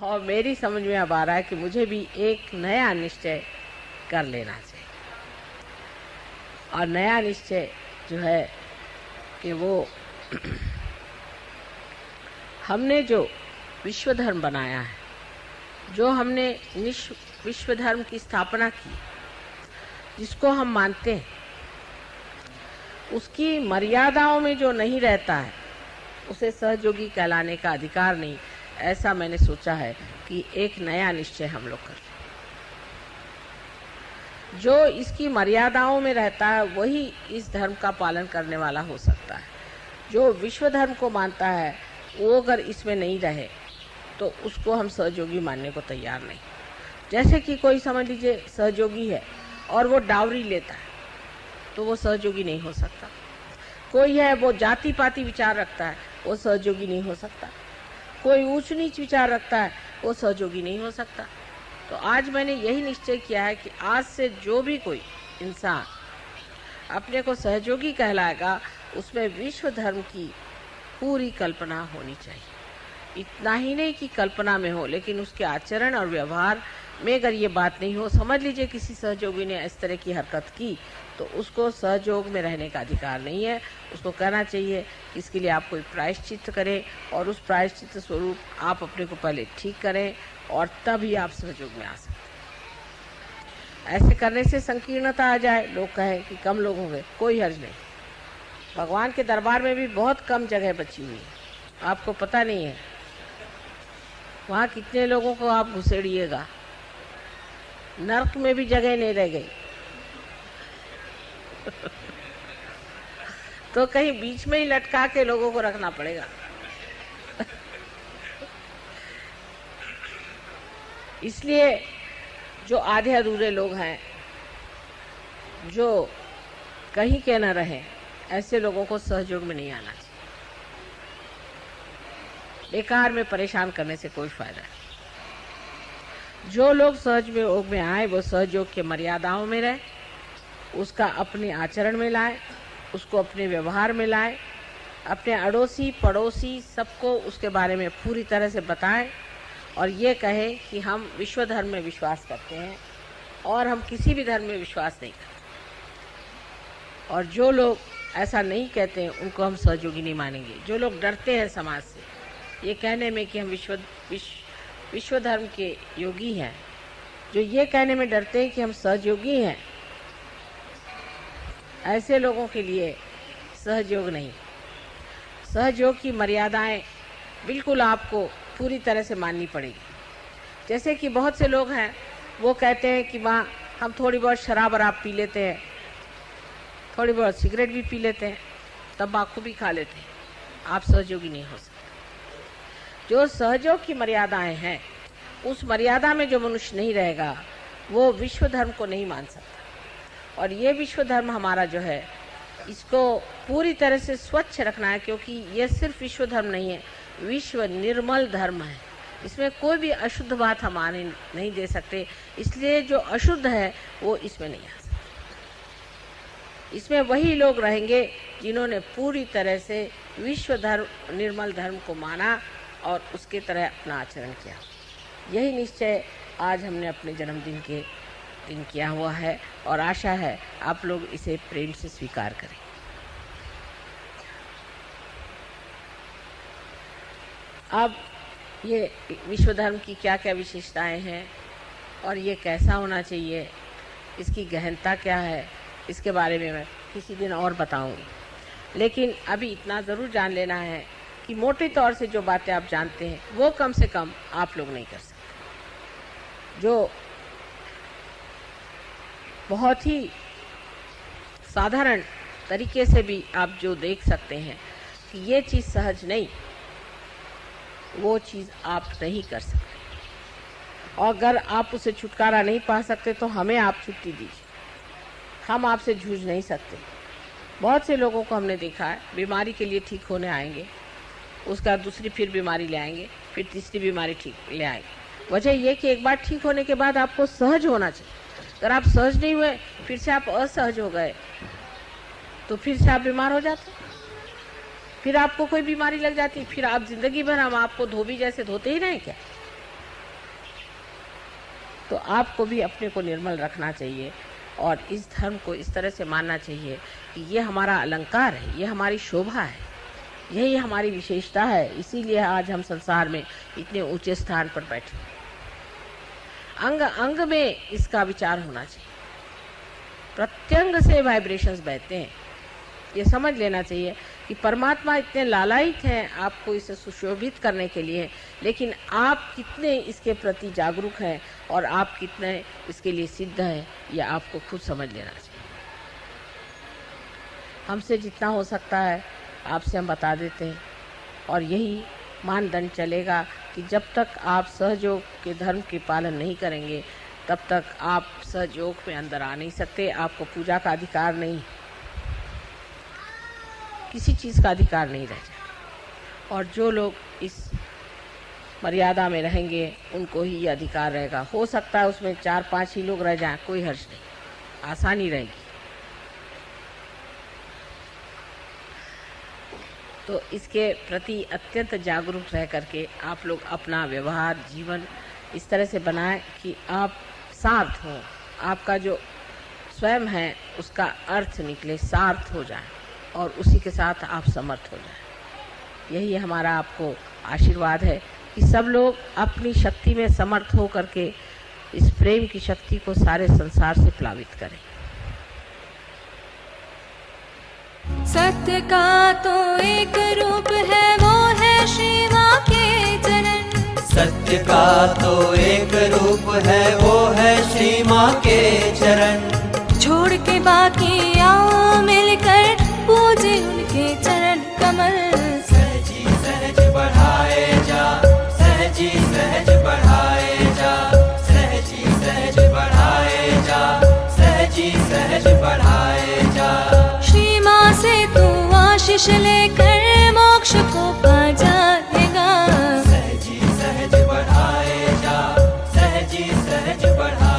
और मेरी समझ में अब आ रहा है कि मुझे भी एक नया निश्चय कर लेना चाहिए। और नया निश्चय जो है कि वो हमने जो विश्व धर्म बनाया है, जो हमने विश्व धर्म की स्थापना की, जिसको हम मानते हैं, उसकी मर्यादाओं में जो नहीं रहता है उसे सहयोगी कहलाने का अधिकार नहीं। ऐसा मैंने सोचा है कि एक नया निश्चय हम लोग कर लें। जो इसकी मर्यादाओं में रहता है वही इस धर्म का पालन करने वाला हो सकता है। जो विश्व धर्म को मानता है वो अगर इसमें नहीं रहे तो उसको हम सहयोगी मानने को तैयार नहीं। जैसे कि कोई समझ लीजिए सहयोगी है और वो डावरी लेता है तो वो सहयोगी नहीं हो सकता। कोई है वो जाति पाति विचार रखता है, वो सहयोगी नहीं हो सकता। कोई ऊंच नीच विचार रखता है, वो सहयोगी नहीं हो सकता। तो आज मैंने यही निश्चय किया है कि आज से जो भी कोई इंसान अपने को सहयोगी कहलाएगा उसमें विश्व धर्म की पूरी कल्पना होनी चाहिए। इतना ही नहीं कि कल्पना में हो, लेकिन उसके आचरण और व्यवहार में अगर ये बात नहीं हो, समझ लीजिए किसी सहयोगी ने इस तरह की हरकत की तो उसको सहयोग में रहने का अधिकार नहीं है। उसको कहना चाहिए कि इसके लिए आप कोई प्रायश्चित करें और उस प्रायश्चित स्वरूप आप अपने को पहले ठीक करें और तभी आप सहयोग में आ सकते हैं। ऐसे करने से संकीर्णता आ जाए, लोग कहें कि कम लोग होंगे, कोई हर्ज नहीं। भगवान के दरबार में भी बहुत कम जगह बची हुई है, आपको पता नहीं है। वहाँ कितने लोगों को आप घुसेड़िएगा, नरक में भी जगह नहीं रह गई। तो कहीं बीच में ही लटका के लोगों को रखना पड़ेगा। इसलिए जो आधे अधूरे लोग हैं, जो कहीं के न रहे, ऐसे लोगों को सहयोग में नहीं आना चाहिए। बेकार में परेशान करने से कोई फायदा नहीं। जो लोग सहयोग में आए वो सहयोग के मर्यादाओं में रहे, उसका अपने आचरण में लाए, उसको अपने व्यवहार में लाए, अपने अड़ोसी पड़ोसी सबको उसके बारे में पूरी तरह से बताएं और ये कहें कि हम विश्व धर्म में विश्वास करते हैं और हम किसी भी धर्म में विश्वास नहीं करते। और जो लोग ऐसा नहीं कहते हैं उनको हम सहयोगी नहीं मानेंगे। जो लोग डरते हैं समाज से ये कहने में कि हम विश्व धर्म के योगी हैं, जो ये कहने में डरते हैं कि हम सहयोगी हैं, ऐसे लोगों के लिए सहयोग नहीं। सहयोग की मर्यादाएं बिल्कुल आपको पूरी तरह से माननी पड़ेगी। जैसे कि बहुत से लोग हैं वो कहते हैं कि वहाँ हम थोड़ी बहुत शराब वराब पी लेते हैं, थोड़ी बहुत सिगरेट भी पी लेते हैं, तंबाकू भी खा लेते हैं, आप सहयोगी नहीं हो सकते। जो सहयोग की मर्यादाएं हैं उस मर्यादा में जो मनुष्य नहीं रहेगा वो विश्व धर्म को नहीं मान सकता। और ये विश्व धर्म हमारा जो है इसको पूरी तरह से स्वच्छ रखना है, क्योंकि ये सिर्फ विश्व धर्म नहीं है, विश्व निर्मल धर्म है। इसमें कोई भी अशुद्ध बात हम आने नहीं दे सकते। इसलिए जो अशुद्ध है वो इसमें नहीं आ सकता। इसमें वही लोग रहेंगे जिन्होंने पूरी तरह से विश्व धर्म निर्मल धर्म को माना और उसके तरह अपना आचरण किया। यही निश्चय आज हमने अपने जन्मदिन के दिन किया हुआ है और आशा है आप लोग इसे प्रेम से स्वीकार करें। अब ये विश्व धर्म की क्या क्या विशेषताएं हैं और ये कैसा होना चाहिए, इसकी गहनता क्या है, इसके बारे में मैं किसी दिन और बताऊंगी। लेकिन अभी इतना ज़रूर जान लेना है कि मोटे तौर से जो बातें आप जानते हैं वो कम से कम आप लोग नहीं कर सकते। जो बहुत ही साधारण तरीके से भी आप जो देख सकते हैं कि ये चीज़ सहज नहीं, वो चीज़ आप नहीं कर सकते। और अगर आप उसे छुटकारा नहीं पा सकते तो हमें आप छुट्टी दीजिए, हम आपसे जूझ नहीं सकते। बहुत से लोगों को हमने देखा है बीमारी के लिए ठीक होने आएंगे, उसका दूसरी फिर बीमारी ले आएंगे, फिर तीसरी बीमारी ठीक ले आएंगे। वजह यह कि एक बार ठीक होने के बाद आपको सहज होना चाहिए। अगर आप सहज नहीं हुए, फिर से आप असहज हो गए तो फिर से आप बीमार हो जाते, फिर आपको कोई बीमारी लग जाती, फिर आप जिंदगी भर हम आपको धोबी जैसे धोते ही रहें क्या? तो आपको भी अपने को निर्मल रखना चाहिए और इस धर्म को इस तरह से मानना चाहिए कि ये हमारा अलंकार है, ये हमारी शोभा है, यही हमारी विशेषता है। इसीलिए आज हम संसार में इतने ऊंचे स्थान पर बैठे। अंग अंग में इसका विचार होना चाहिए। प्रत्यंग से वाइब्रेशंस बहते हैं। ये समझ लेना चाहिए कि परमात्मा इतने लालायित हैं आपको इसे सुशोभित करने के लिए, लेकिन आप कितने इसके प्रति जागरूक हैं और आप कितने इसके लिए सिद्ध हैं, ये आपको खुद समझ लेना चाहिए। हमसे जितना हो सकता है आपसे हम बता देते हैं और यही मानदंड चलेगा कि जब तक आप सहयोग के धर्म के पालन नहीं करेंगे तब तक आप सहयोग में अंदर आ नहीं सकते। आपको पूजा का अधिकार नहीं, किसी चीज़ का अधिकार नहीं रह जाए। और जो लोग इस मर्यादा में रहेंगे उनको ही ये अधिकार रहेगा। हो सकता है उसमें 4-5 ही लोग रह जाएं, कोई हर्ष नहीं, आसानी रहेगी। तो इसके प्रति अत्यंत जागरूक रह करके आप लोग अपना व्यवहार जीवन इस तरह से बनाएं कि आप सार्थ हो, आपका जो स्वयं है उसका अर्थ निकले, सार्थ हो जाए और उसी के साथ आप समर्थ हो जाए। यही हमारा आपको आशीर्वाद है कि सब लोग अपनी शक्ति में समर्थ हो करके इस प्रेम की शक्ति को सारे संसार से प्लावित करें। सत्य का तो एक रूप है, वो है श्री माँ के चरण। सत्य का तो एक रूप है, वो है श्री माँ के चरण। छोड़ के बाकी आओ मिलकर पूजे उनके चरण कमल। सहजी सहज बढ़ाए जा, सहजी सहज बढ़ाए जा, सहजी सहज बढ़ाए जा, सहजी सहज बढ़ाए जा। श्री माँ से तू आशीष लेकर मोक्ष को पा जाएगा। सहजी सहज बढ़ाए जा, सहजी सहज बढ़ाए